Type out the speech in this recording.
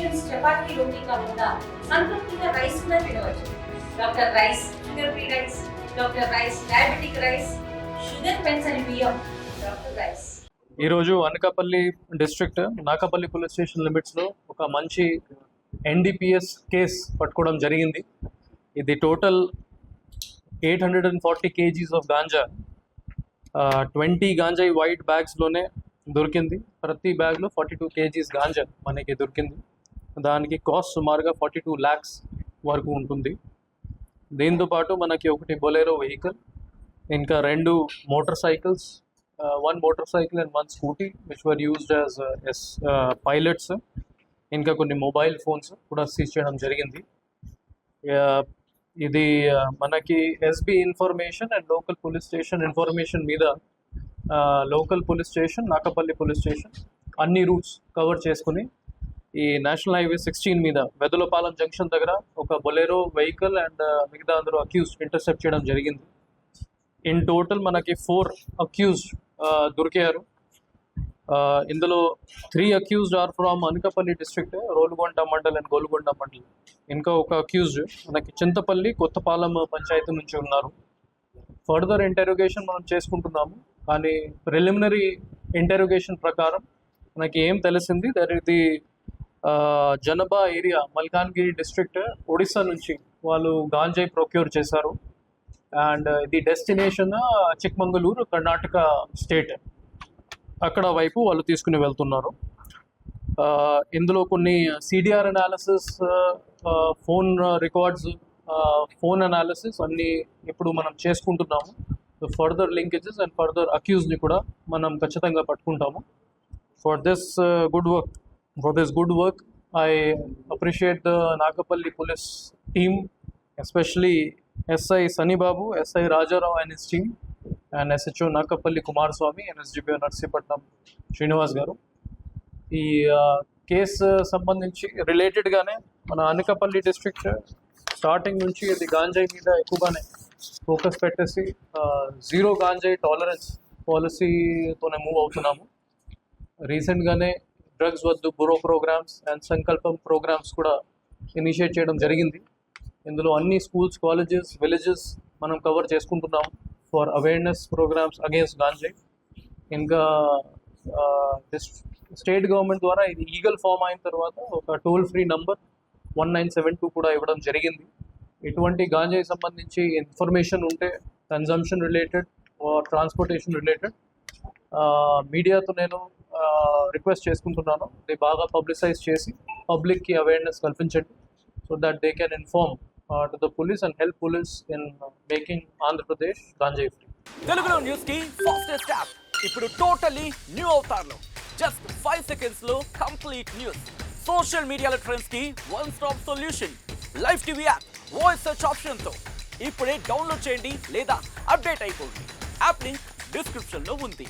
Meals chapati రోటీ కాకుండా సంతృప్తిగా rice కూడా తినవచ్చు. Doctor rice, sugar free rice, doctor rice, diabetic rice, sugar పెంచని బియ్యం, డాక్టర్ రైస్. ఈరోజు Anakapalli district Nakapalli police station లిమిట్స్లో ఒక మంచి ఎన్డీపీఎస్ కేస్ పట్టుకోవడం జరిగింది. ఇది టోటల్ 840 kgs ఆఫ్ గాంజా 20 గాంజాయి వైట్ బ్యాగ్స్లోనే దొరికింది. ప్రతి బ్యాగ్లో 42 kgs గాంజా మనకి దొరికింది. దానికి కాస్ట్ సుమారుగా 42 lakhs వరకు ఉంటుంది. దీంతో పాటు మనకి ఒకటి బొలెరో వెహికల్, ఇంకా 2 motor cycles, 1 motor cycle and 1 scooty which were used as pilots, ఇంకా కొన్ని మొబైల్ ఫోన్స్ కూడా సీజ్ చేయడం జరిగింది. ఇది మనకి SB information and local police station information మీద local police station, Nakapalli police station అన్ని రూట్స్ కవర్ చేసుకుని ఈ నేషనల్ హైవే 16 మీద వెదలపాలెం జంక్షన్ దగ్గర ఒక బొలెరో వెహికల్ అండ్ మిగతా అందరూ అక్యూజ్డ్ ఇంటర్సెప్ట్ చేయడం జరిగింది. ఇన్ టోటల్ మనకి 4 అక్యూజ్డ్ దొరికారు. ఇందులో 3 accused are from Anakapalli district, Rolugonda mandal and Golugonda mandal. ఇంకా ఒక అక్యూజ్డ్ మనకి చింతపల్లి కొత్తపాలెం పంచాయతీ నుంచి ఉన్నారు. ఫర్దర్ ఇంటెరోగేషన్ మనం చేసుకుంటున్నాము, కానీ ప్రిలిమినరీ ఇంటెరోగేషన్ ప్రకారం మనకి ఏం తెలిసింది, దట్ ఇది జనబా ఏరియా మల్కాన్గిరి డిస్ట్రిక్ట్ ఒడిస్సా నుంచి వాళ్ళు గాంజాయి ప్రొక్యూర్ చేశారు. అండ్ ఇది డెస్టినేషన్ చిక్మంగళూరు, కర్ణాటక స్టేట్, అక్కడ వైపు వాళ్ళు తీసుకుని వెళ్తున్నారు. ఇందులో కొన్ని CDR analysis, phone records, phone analysis అన్నీ ఇప్పుడు మనం చేసుకుంటున్నాము. ఫర్దర్ లింకేజెస్ అండ్ ఫర్దర్ అక్యూజ్ని కూడా మనం ఖచ్చితంగా పట్టుకుంటాము. For this good work I appreciate the Nagapalli police team, especially SI Sanibabu, SI Rajarao and his team, and SHO Nakapalli Kumaraswamy and SDPO Narsipatnam Srinivas గారు. ఈ కేసు సంబంధించి రిలేటెడ్గానే మన అనకాపల్లి డిస్ట్రిక్ట్ స్టార్టింగ్ నుంచి ఇది గాంజాయి మీద ఎక్కువగానే ఫోకస్ పెట్టేసి జీరో గాంజాయి టాలరెన్స్ పాలసీతోనే మూవ్ అవుతున్నాము. రీసెంట్గానే డ్రగ్స్ వద్దు బ్యూరో ప్రోగ్రామ్స్ అండ్ సంకల్పం ప్రోగ్రామ్స్ కూడా ఇనిషియేట్ చేయడం జరిగింది. ఇందులో అన్ని స్కూల్స్, కాలేజెస్, విలేజెస్ మనం కవర్ చేసుకుంటున్నాము ఫర్ అవేర్నెస్ ప్రోగ్రామ్స్ అగేన్స్ట్ గాంజాయి. ఇంకా స్టేట్ గవర్నమెంట్ ద్వారా ఇది ఈగల్ ఫామ్ అయిన తర్వాత ఒక టోల్ ఫ్రీ నంబర్ 1972 కూడా ఇవ్వడం జరిగింది. ఎటువంటి గాంజాయి సంబంధించి ఇన్ఫర్మేషన్ ఉంటే కన్జంప్షన్ రిలేటెడ్ ట్రాన్స్పోర్టేషన్ రిలేటెడ్ మీడియాతో నేను రిక్వెస్ట్ చేసుకుంటున్నాను, ఇది బాగా పబ్లిసైజ్ చేసి పబ్లిక్కి అవేర్నెస్ కల్పించండి, so that they can inform to the police and help police in making Andhra Pradesh ganjai free. Telugu News ki fastest app ippudu totally new avatarlo just 5 seconds lo complete news, social media trends ki one stop solution, live TV app, voice search option tho ippude download cheyandi leda update ayipondi. App link description lo undi.